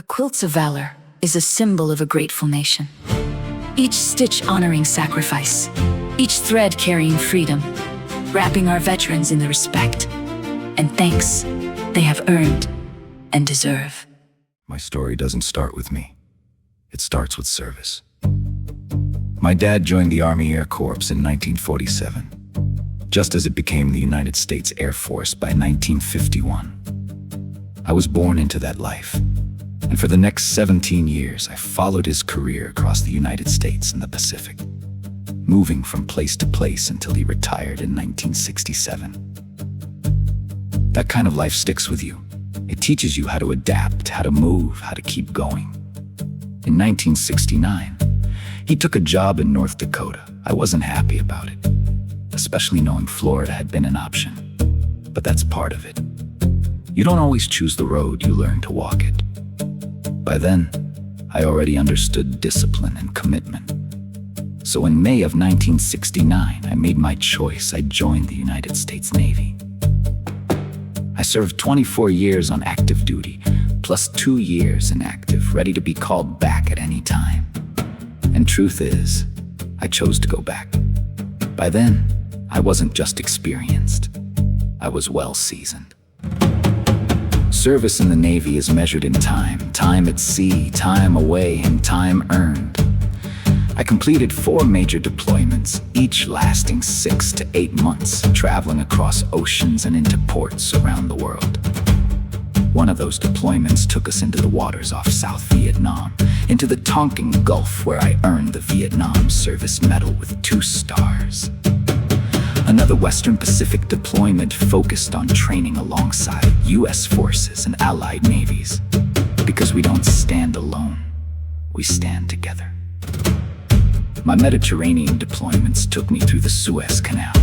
A Quilt of Valor is a symbol of a grateful nation. Each stitch honoring sacrifice, each thread carrying freedom, wrapping our veterans in the respect and thanks they have earned and deserve. My story doesn't start with me. It starts with service. My dad joined the Army Air Corps in 1947, just as it became the United States Air Force by 1951. I was born into that life, and for the next 17 years, I followed his career across the United States and the Pacific, moving from place to place until he retired in 1967. That kind of life sticks with you. It teaches you how to adapt, how to move, how to keep going. In 1969, he took a job in North Dakota. I wasn't happy about it, especially knowing Florida had been an option. But that's part of it. You don't always choose the road, you learn to walk it. By then, I already understood discipline and commitment. So in May of 1969, I made my choice. I joined the United States Navy. I served 24 years on active duty, plus 2 years inactive, ready to be called back at any time. And truth is, I chose to go back. By then, I wasn't just experienced, I was well seasoned. Service in the Navy is measured in time at sea, time away, and time earned. I completed 4 major deployments, each lasting 6 to 8 months, traveling across oceans and into ports around the world. One of those deployments took us into the waters off South Vietnam, into the Tonkin Gulf, where I earned the Vietnam Service Medal with 2 stars. Another Western Pacific deployment focused on training alongside U.S. forces and allied navies. Because we don't stand alone, we stand together. My Mediterranean deployments took me through the Suez Canal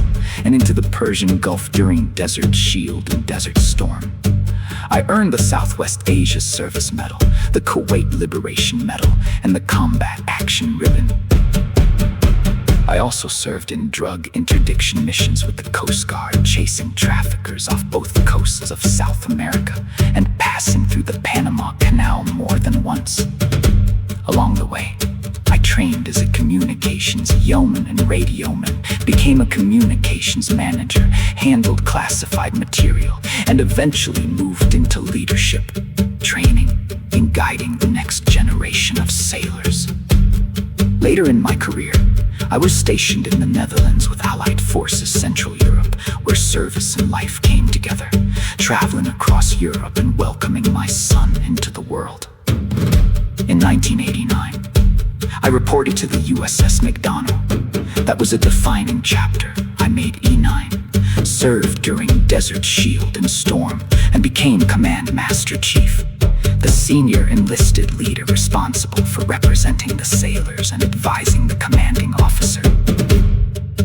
and into the Persian Gulf during Desert Shield and Desert Storm. I earned the Southwest Asia Service Medal, the Kuwait Liberation Medal, and the Combat Action Ribbon. I also served in drug interdiction missions with the Coast Guard, chasing traffickers off both coasts of South America and passing through the Panama Canal more than once. Along the way, I trained as a communications yeoman and radioman, became a communications manager, handled classified material, and eventually moved into leadership, training and guiding the next generation of sailors. Later in my career, I was stationed in the Netherlands with Allied Forces Central Europe, where service and life came together, traveling across Europe and welcoming my son into the world. In 1989, I reported to the USS McDonnell. That was a defining chapter. I made E9, served during Desert Shield and Storm, and became Command Master Chief, the senior enlisted leader responsible for representing the sailors and advising the commanding officer.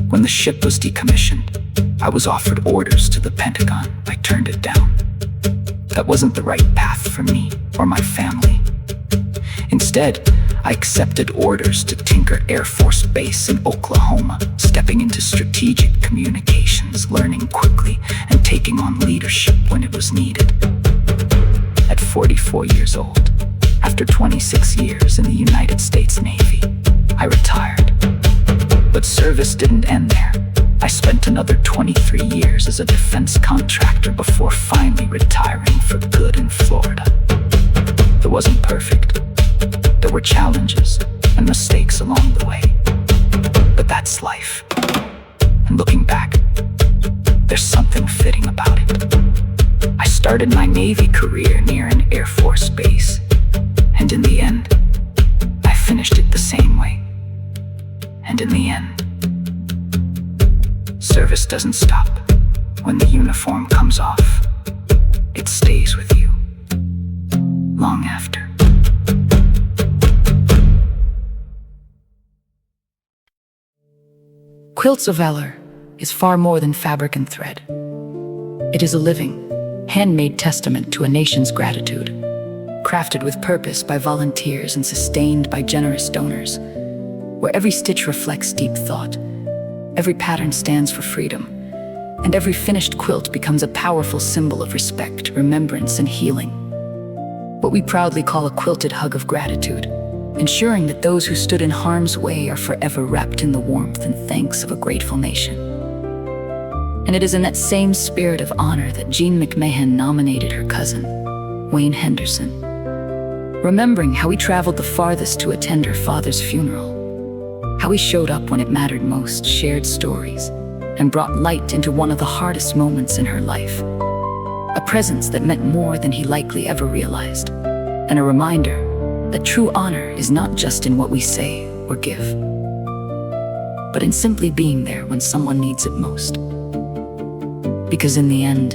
When the ship was decommissioned, I was offered orders to the Pentagon. I turned it down. That wasn't the right path for me or my family. Instead, I accepted orders to Tinker Air Force Base in Oklahoma, stepping into strategic communications, learning quickly, and taking on leadership when it was needed. At 44 years old, after 26 years in the United States Navy, I retired. But service didn't end there. I spent another 23 years as a defense contractor before finally retiring for good in Florida. It wasn't perfect. There were challenges and mistakes along the way. But that's life. And looking back, there's something fitting about it. I started my Navy career near an Air Force base, and in the end, I finished it the same way. And in the end, service doesn't stop. When the uniform comes off, it stays with you long after. Quilts of Valor is far more than fabric and thread. It is a living, handmade testament to a nation's gratitude, crafted with purpose by volunteers and sustained by generous donors, where every stitch reflects deep thought, every pattern stands for freedom, and every finished quilt becomes a powerful symbol of respect, remembrance, and healing. what we proudly call a quilted hug of gratitude, ensuring that those who stood in harm's way are forever wrapped in the warmth and thanks of a grateful nation. And it is in that same spirit of honor that Jean McMahon nominated her cousin, Wayne Henderson. Remembering how he traveled the farthest to attend her father's funeral, how he showed up when it mattered most, shared stories, and brought light into one of the hardest moments in her life. A presence that meant more than he likely ever realized, and a reminder that true honor is not just in what we say or give, but in simply being there when someone needs it most. Because in the end,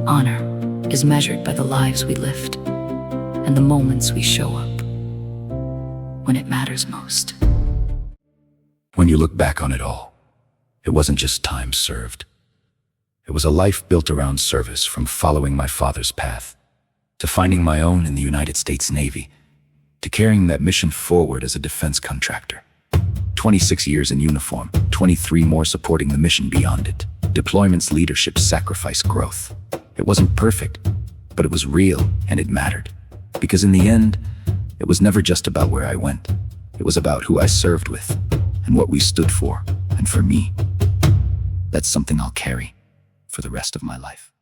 honor is measured by the lives we lift and the moments we show up when it matters most. When you look back on it all, it wasn't just time served. It was a life built around service, from following my father's path, to finding my own in the United States Navy, to carrying that mission forward as a defense contractor. 26 years in uniform, 23 more supporting the mission beyond it. Deployments, leadership, sacrifice, growth. It wasn't perfect, but it was real and it mattered. Because in the end, it was never just about where I went. It was about who I served with and what we stood for. And for me, that's something I'll carry for the rest of my life.